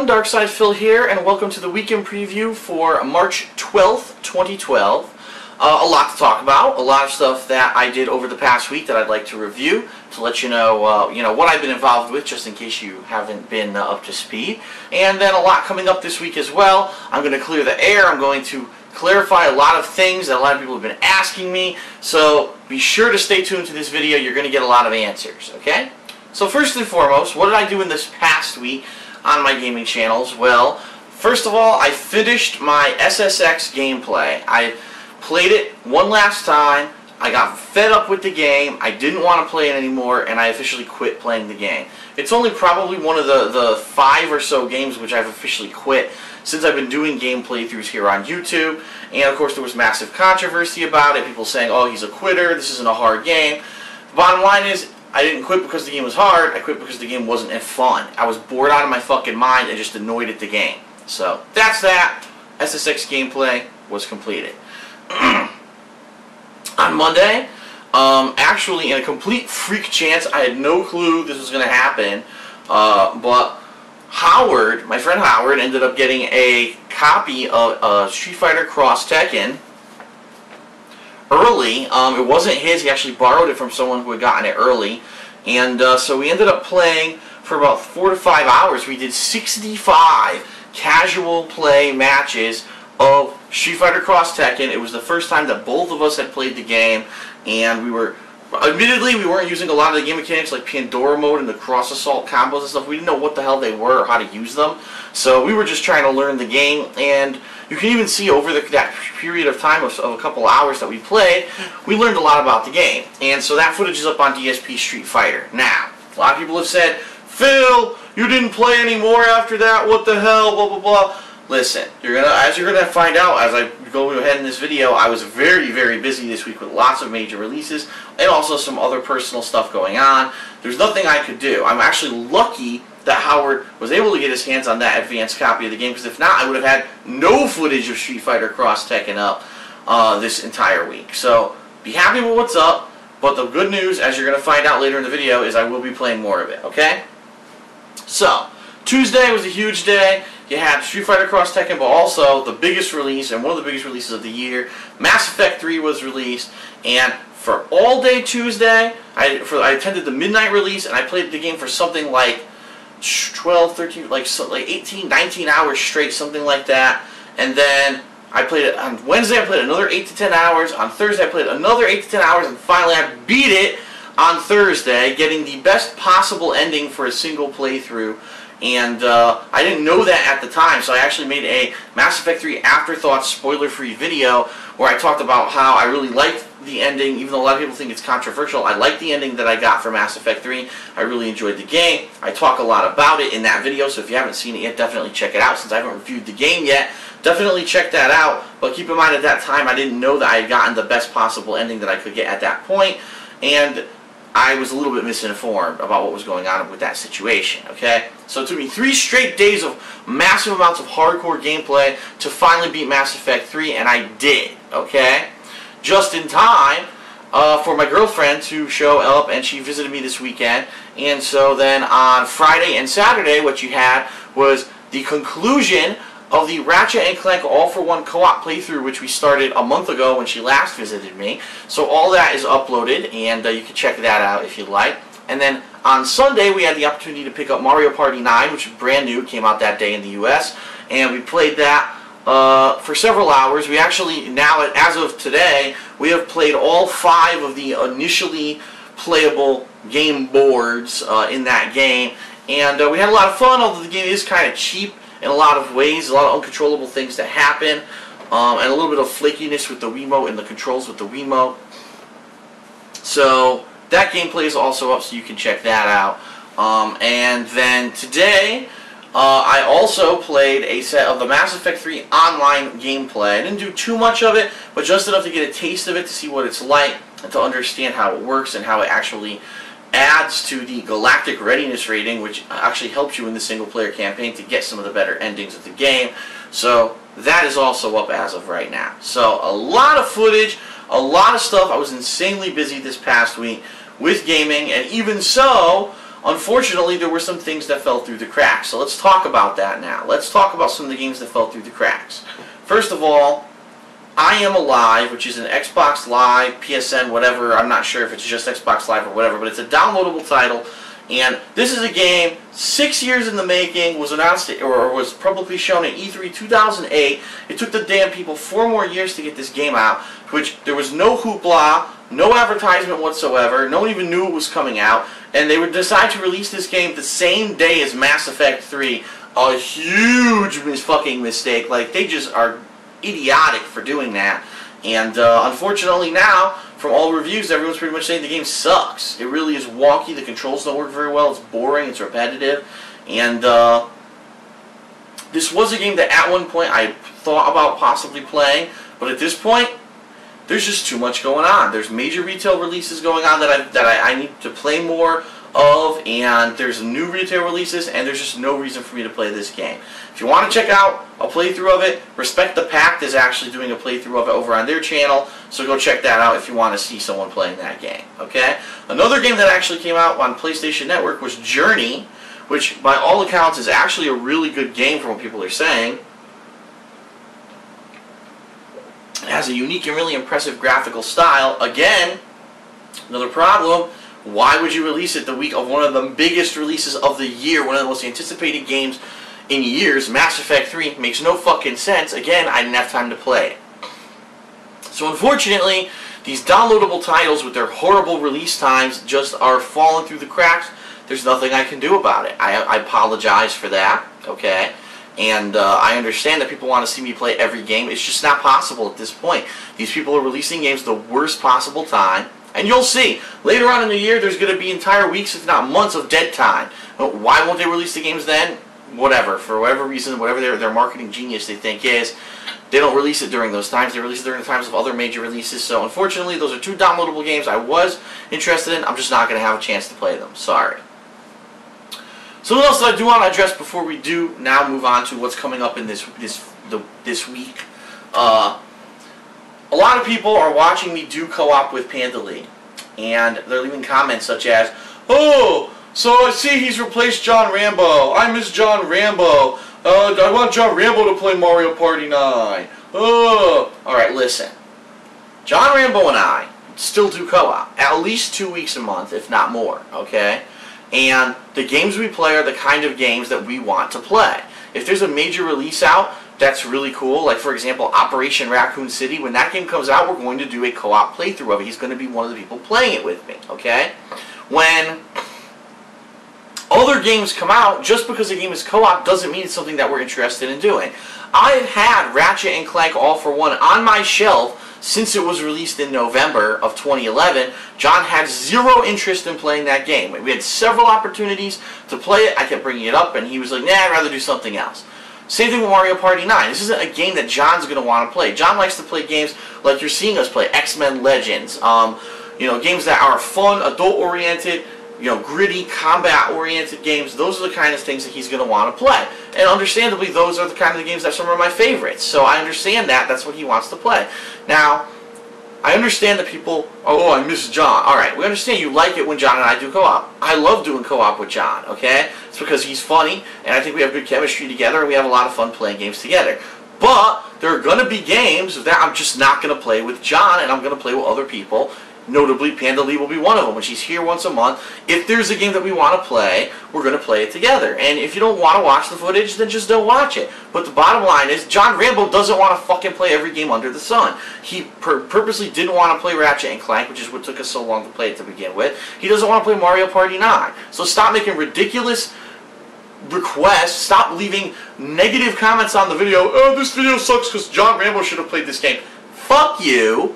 everyone, Darkside Phil here, and welcome to the weekend preview for March 12th, 2012. A lot to talk about, a lot of stuff that I did over the past week that I'd like to review to let you know, what I've been involved with, just in case you haven't been up to speed. And then a lot coming up this week as well. I'm going to clear the air. I'm going to clarify a lot of things that a lot of people have been asking me. So be sure to stay tuned to this video. You're going to get a lot of answers, okay? So first and foremost, what did I do in this past week on my gaming channels? Well, first of all, I finished my SFxT gameplay. I played it one last time. I got fed up with the game. I didn't want to play it anymore, and I officially quit playing the game. It's only probably one of the 5 or so games which I've officially quit since I've been doing game playthroughs here on YouTube. And of course, there was massive controversy about it. People saying, "Oh, he's a quitter. This isn't a hard game." The bottom line is, I didn't quit because the game was hard. I quit because the game wasn't fun. I was bored out of my fucking mind and just annoyed at the game. So that's that. SFxT gameplay was completed. On Monday, actually in a complete freak chance, I had no clue this was going to happen, but Howard, my friend Howard, ended up getting a copy of Street Fighter Cross Tekken early. It wasn't his. He actually borrowed it from someone who had gotten it early, and so we ended up playing for about 4 to 5 hours. We did 65 casual play matches of Street Fighter Cross Tekken. It was the first time that both of us had played the game, and admittedly, we weren't using a lot of the game mechanics like Pandora mode and the cross assault combos and stuff. We didn't know what the hell they were or how to use them, so we were just trying to learn the game. And you can even see over that period of time of a couple hours that we played, we learned a lot about the game. And so that footage is up on DSP Street Fighter. Now, a lot of people have said, "Phil, you didn't play anymore after that, what the hell, blah blah blah." Listen, as you're gonna find out as I go ahead in this video, I was very, very busy this week with lots of major releases and also some other personal stuff going on. There's nothing I could do. I'm actually lucky that Howard was able to get his hands on that advanced copy of the game, because if not, I would have had no footage of Street Fighter Cross Tekken up this entire week. So be happy with what's up, but the good news, as you're gonna find out later in the video, is I will be playing more of it. Okay? So Tuesday was a huge day. You had Street Fighter Cross Tekken, but also the biggest release, and one of the biggest releases of the year, Mass Effect 3 was released. And for all day Tuesday, I attended the midnight release, and I played the game for something like 12, 13, like 18, 19 hours straight, something like that. And then I played it on Wednesday, I played another 8 to 10 hours. On Thursday, I played another 8 to 10 hours, and finally I beat it on Thursday, getting the best possible ending for a single playthrough. And I didn't know that at the time, so I actually made a Mass Effect 3 Afterthoughts spoiler-free video where I talked about how I really liked the ending. Even though a lot of people think it's controversial, I like the ending that I got for Mass Effect 3. I really enjoyed the game. I talk a lot about it in that video, so if you haven't seen it yet, definitely check it out. Since I haven't reviewed the game yet, definitely check that out. But keep in mind, at that time, I didn't know that I had gotten the best possible ending that I could get at that point, and I was a little bit misinformed about what was going on with that situation, okay? So it took me 3 straight days of massive amounts of hardcore gameplay to finally beat Mass Effect 3, and I did, okay? Just in time for my girlfriend to show up, and she visited me this weekend. And so then on Friday and Saturday, what you had was the conclusion of the Ratchet & Clank All-for-One co-op playthrough, which we started a month ago when she last visited me. So all that is uploaded, and you can check that out if you'd like. And then on Sunday, we had the opportunity to pick up Mario Party 9, which is brand new, came out that day in the US, and we played that for several hours. We actually, now, as of today, we have played all 5 of the initially playable game boards in that game, and we had a lot of fun, although the game is kind of cheap in a lot of ways, a lot of uncontrollable things that happen, and a little bit of flakiness with the Wiimote and the controls with the Wiimote. So that gameplay is also up, so you can check that out. And then today, I also played a set of the Mass Effect 3 online gameplay. I didn't do too much of it, but just enough to get a taste of it, to see what it's like, and to understand how it works and how it actually adds to the Galactic Readiness rating, which actually helps you in the single-player campaign to get some of the better endings of the game. So that is also up as of right now. So a lot of footage, a lot of stuff. I was insanely busy this past week with gaming, and even so, Unfortunately, there were some things that fell through the cracks. So let's talk about that now. Let's talk about some of the games that fell through the cracks. First of all, I Am Alive, which is an Xbox Live, PSN, whatever. I'm not sure if it's just Xbox Live or whatever, but it's a downloadable title. And this is a game 6 years in the making, was announced or was publicly shown at E3 2008. It took the damn people 4 more years to get this game out, which there was no hoopla, no advertisement whatsoever. No one even knew it was coming out. And they would decide to release this game the same day as Mass Effect 3. A huge fucking mistake. Like, they just are idiotic for doing that. And unfortunately now, from all reviews, everyone's pretty much saying the game sucks. It really is wonky. The controls don't work very well. It's boring. It's repetitive. And this was a game that at one point I thought about possibly playing. But at this point, there's just too much going on. There's major retail releases going on that I need to play more of, and there's new retail releases, and there's just no reason for me to play this game. If you want to check out a playthrough of it, Respect the Pact is actually doing a playthrough of it over on their channel, so go check that out if you want to see someone playing that game. Okay? Another game that actually came out on PlayStation Network was Journey, which by all accounts is actually a really good game from what people are saying. It has a unique and really impressive graphical style. Again, another problem. Why would you release it the week of one of the biggest releases of the year, one of the most anticipated games in years? Mass Effect 3 makes no fucking sense. Again, I didn't have time to play it. So unfortunately, these downloadable titles with their horrible release times just are falling through the cracks. There's nothing I can do about it. I apologize for that, okay? And I understand that people want to see me play every game. It's just not possible at this point. These people are releasing games the worst possible time. And you'll see, later on in the year, there's going to be entire weeks, if not months, of dead time. Why won't they release the games then? Whatever. For whatever reason, whatever their marketing genius they think is, they don't release it during those times. They release it during the times of other major releases. So, unfortunately, those are 2 downloadable games I was interested in. I'm just not going to have a chance to play them. Sorry. Something else that I do want to address before we do now move on to what's coming up in this week. A lot of people are watching me do co-op with Panda Lee, and they're leaving comments such as, "Oh, so I see he's replaced John Rambo. I miss John Rambo. I want John Rambo to play Mario Party 9. Alright, listen. John Rambo and I still do co-op at least 2 weeks a month, if not more, okay? And the games we play are the kind of games that we want to play. If there's a major release out that's really cool, like for example Operation Raccoon City, when that game comes out, we're going to do a co-op playthrough of it. He's going to be one of the people playing it with me, okay? When other games come out, just because a game is co-op doesn't mean it's something that we're interested in doing. I've had Ratchet and Clank All for One on my shelf since it was released in November of 2011. John had zero interest in playing that game. We had several opportunities to play it. I kept bringing it up, and he was like, nah, I'd rather do something else. Same thing with Mario Party 9. This isn't a game that John's going to want to play. John likes to play games like you're seeing us play, X-Men Legends, games that are fun, adult-oriented, gritty, combat-oriented games. Those are the kind of things that he's going to want to play. And understandably, those are the kind of games that are some of my favorites. So I understand that. That's what he wants to play. Now, I understand that people, oh, I miss John. Alright, we understand you like it when John and I do co-op. I love doing co-op with John, okay? It's because he's funny, and I think we have good chemistry together, and we have a lot of fun playing games together. But there are going to be games that I'm just not going to play with John, and I'm going to play with other people. Notably, Panda Lee will be one of them. When she's here once a month, if there's a game that we want to play, we're going to play it together. And if you don't want to watch the footage, then just don't watch it. But the bottom line is, John Rambo doesn't want to fucking play every game under the sun. He purposely didn't want to play Ratchet and Clank, which is what took us so long to play it to begin with. He doesn't want to play Mario Party 9. So stop making ridiculous requests. Stop leaving negative comments on the video. Oh, this video sucks because John Rambo should have played this game. Fuck you.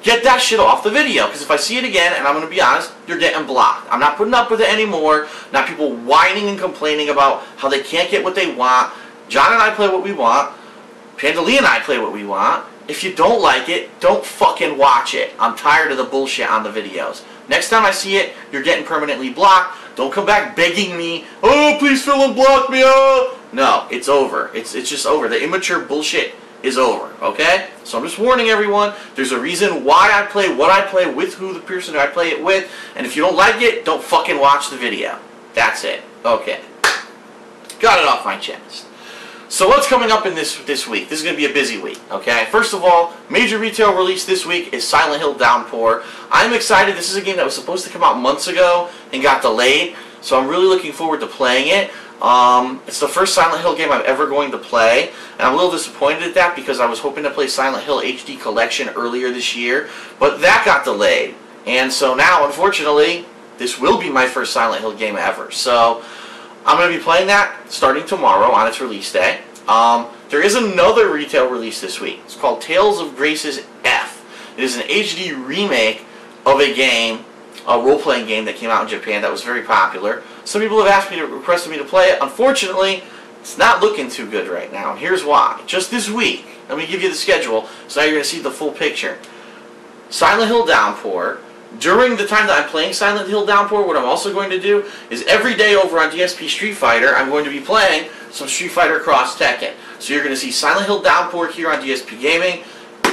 Get that shit off the video, because if I see it again, and I'm going to be honest, you're getting blocked. I'm not putting up with it anymore. Not people whining and complaining about how they can't get what they want. John and I play what we want. Panda Lee and I play what we want. If you don't like it, don't fucking watch it. I'm tired of the bullshit on the videos. Next time I see it, you're getting permanently blocked. Don't come back begging me, oh, please Phil unblock me, oh. No, it's over. It's just over. The immature bullshit is over, okay? So I'm just warning everyone, there's a reason why I play what I play with who the person I play it with, and if you don't like it, don't fucking watch the video. That's it. Okay. Got it off my chest. So what's coming up in this week? This is going to be a busy week, okay? First of all, major retail release this week is Silent Hill Downpour. I'm excited. This is a game that was supposed to come out months ago and got delayed, so I'm really looking forward to playing it. It's the first Silent Hill game I'm ever going to play, and I'm a little disappointed at that because I was hoping to play Silent Hill HD Collection earlier this year, but that got delayed. And so now, unfortunately, this will be my first Silent Hill game ever. So I'm going to be playing that starting tomorrow on its release day. There is another retail release this week. It's called Tales of Grace's F. It is an HD remake of a game, a role-playing game that came out in Japan that was very popular. Some people have requested me to play it. Unfortunately, it's not looking too good right now. And here's why. Just this week, let me give you the schedule so now you're going to see the full picture. Silent Hill Downpour. During the time that I'm playing Silent Hill Downpour, what I'm also going to do is every day over on DSP Street Fighter, I'm going to be playing some Street Fighter Cross Tekken. So you're going to see Silent Hill Downpour here on DSP Gaming,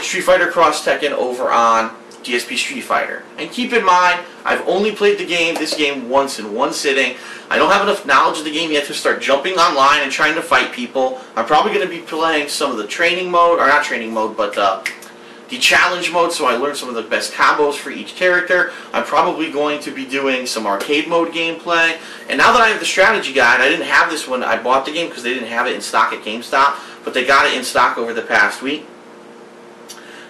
Street Fighter Cross Tekken over on DSP Street Fighter. And keep in mind, I've only played this game once in one sitting. I don't have enough knowledge of the game yet to start jumping online and trying to fight people. I'm probably going to be playing some of the training mode, or not training mode, but the challenge mode, so I learned some of the best combos for each character. I'm probably going to be doing some arcade mode gameplay. And now that I have the strategy guide, I didn't have this when I bought the game because they didn't have it in stock at GameStop, but they got it in stock over the past week.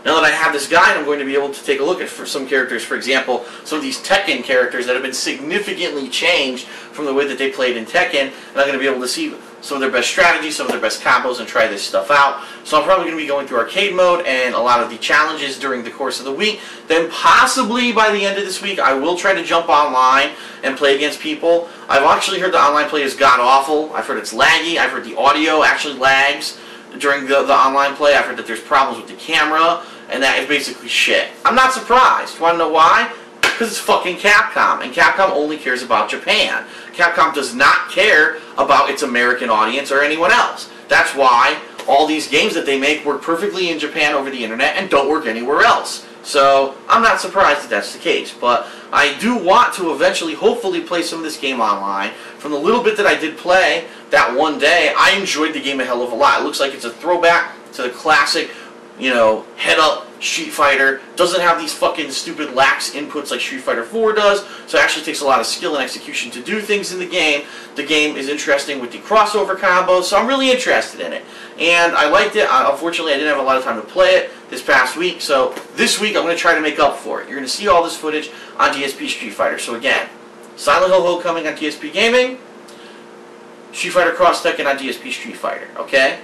Now that I have this guide, I'm going to be able to take a look at some characters. For example, some of these Tekken characters that have been significantly changed from the way that they played in Tekken, and I'm going to be able to see some of their best strategies, some of their best combos, and try this stuff out. So I'm probably going to be going through arcade mode and a lot of the challenges during the course of the week. Then possibly by the end of this week, I will try to jump online and play against people. I've actually heard the online play is god-awful. I've heard it's laggy. I've heard the audio actually lags during the online play. I've heard that there's problems with the camera, and that is basically shit. I'm not surprised. You want to know why? Because it's fucking Capcom, and Capcom only cares about Japan. Capcom does not care about its American audience or anyone else. That's why all these games that they make work perfectly in Japan over the internet and don't work anywhere else. So I'm not surprised that that's the case. But I do want to eventually, hopefully, play some of this game online. From the little bit that I did play that one day, I enjoyed the game a hell of a lot. It looks like it's a throwback to the classic, you know, head-up Street Fighter. Doesn't have these fucking stupid lax inputs like Street Fighter 4 does, so it actually takes a lot of skill and execution to do things in the game. The game is interesting with the crossover combos, so I'm really interested in it. And I liked it. Unfortunately, I didn't have a lot of time to play it this past week, so this week I'm going to try to make up for it. You're going to see all this footage on DSP Street Fighter. So again, Silent Hill Homecoming on DSP Gaming, Street Fighter Cross Tekken on DSP Street Fighter, okay?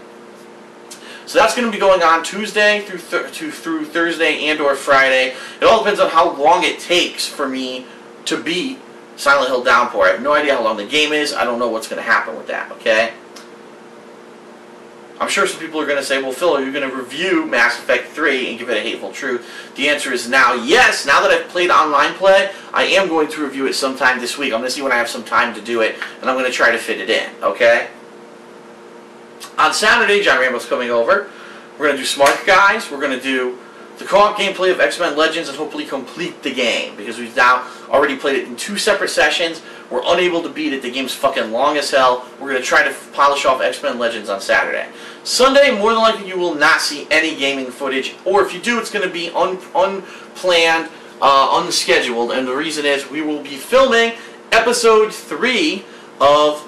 So that's going to be going on Tuesday through Thursday and or Friday. It all depends on how long it takes for me to beat Silent Hill Downpour. I have no idea how long the game is. I don't know what's going to happen with that, okay? I'm sure some people are going to say, well, Phil, are you going to review Mass Effect 3 and give it a hateful truth? The answer is now yes. Now that I've played online play, I am going to review it sometime this week. I'm going to see when I have some time to do it, and I'm going to try to fit it in, okay? On Saturday, John Rambo's coming over. We're going to do Smart Guys. We're going to do the co-op gameplay of X-Men Legends and hopefully complete the game, because we've now already played it in 2 separate sessions. We're unable to beat it. The game's fucking long as hell. We're going to try to polish off X-Men Legends on Saturday. Sunday, more than likely, you will not see any gaming footage, or if you do, it's going to be unplanned, unscheduled, and the reason is we will be filming Episode 3 of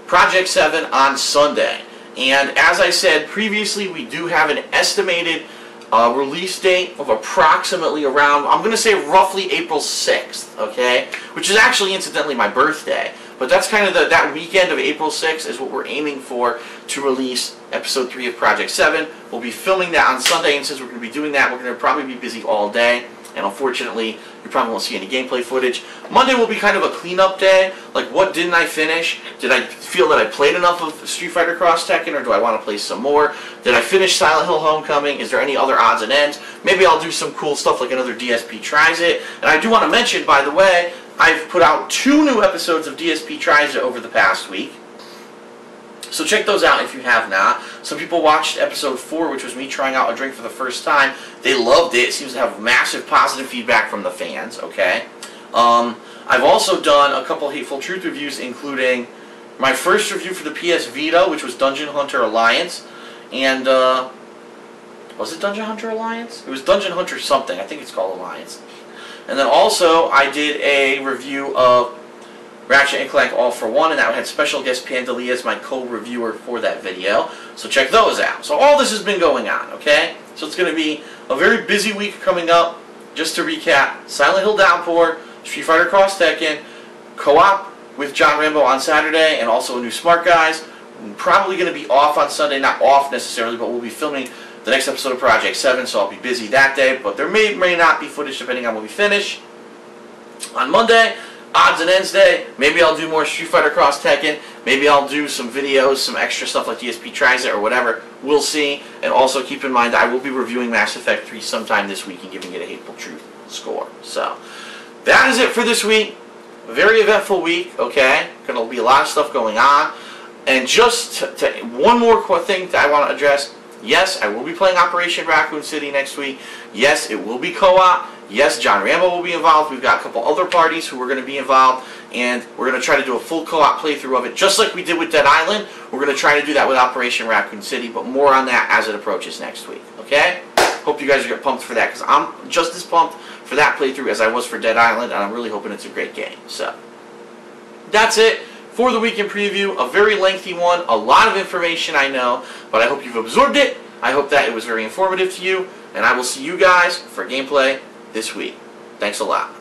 Project 7 on Sunday. And as I said previously, we do have an estimated release date of approximately around, I'm going to say roughly April 6th, okay? Which is actually, incidentally, my birthday. But that's kind of that weekend of April 6th is what we're aiming for to release Episode 3 of Project 7. We'll be filming that on Sunday, and since we're going to be doing that, we're going to probably be busy all day. And unfortunately, you probably won't see any gameplay footage. Monday will be kind of a cleanup day. Like, what didn't I finish? Did I feel that I played enough of Street Fighter Cross Tekken, or do I want to play some more? Did I finish Silent Hill Homecoming? Is there any other odds and ends? Maybe I'll do some cool stuff like another DSP Tries It. And I do want to mention, by the way, I've put out 2 new episodes of DSP Tries It over the past week. So check those out if you have not. Some people watched episode 4, which was me trying out a drink for the first time. They loved it. It seems to have massive positive feedback from the fans, okay? I've also done a couple Hateful Truth reviews, including my first review for the PS Vita, which was Dungeon Hunter Alliance, and was it Dungeon Hunter Alliance? It was Dungeon Hunter something. I think it's called Alliance. And then also I did a review of Ratchet & Clank All for One, and that had special guest Pandalia as my co-reviewer for that video. So check those out. So all this has been going on, okay? So it's going to be a very busy week coming up. Just to recap, Silent Hill Downpour, Street Fighter Cross Tekken, co-op with John Rambo on Saturday, and also a new Smart Guys. I'm probably going to be off on Sunday, not off necessarily, but we'll be filming the next episode of Project 7, so I'll be busy that day, but there may not be footage depending on when we finish. On Monday, Odds and Ends Day, maybe I'll do more Street Fighter Cross Tekken, maybe I'll do some videos, some extra stuff like DSP Tries It or whatever, we'll see. And also keep in mind I will be reviewing Mass Effect 3 sometime this week and giving it a Hateful Truth score. So, that is it for this week. A very eventful week, okay? Going to be a lot of stuff going on. And just one more thing that I want to address. Yes, I will be playing Operation Raccoon City next week. Yes, it will be co-op. Yes, John Rambo will be involved. We've got a couple other parties who are going to be involved. And we're going to try to do a full co-op playthrough of it, just like we did with Dead Island. We're going to try to do that with Operation Raccoon City, but more on that as it approaches next week. Okay? Hope you guys are pumped for that, because I'm just as pumped for that playthrough as I was for Dead Island, and I'm really hoping it's a great game. So, that's it for the weekend preview. A very lengthy one, a lot of information, I know, but I hope you've absorbed it. I hope that it was very informative to you, and I will see you guys for gameplay this week. Thanks a lot.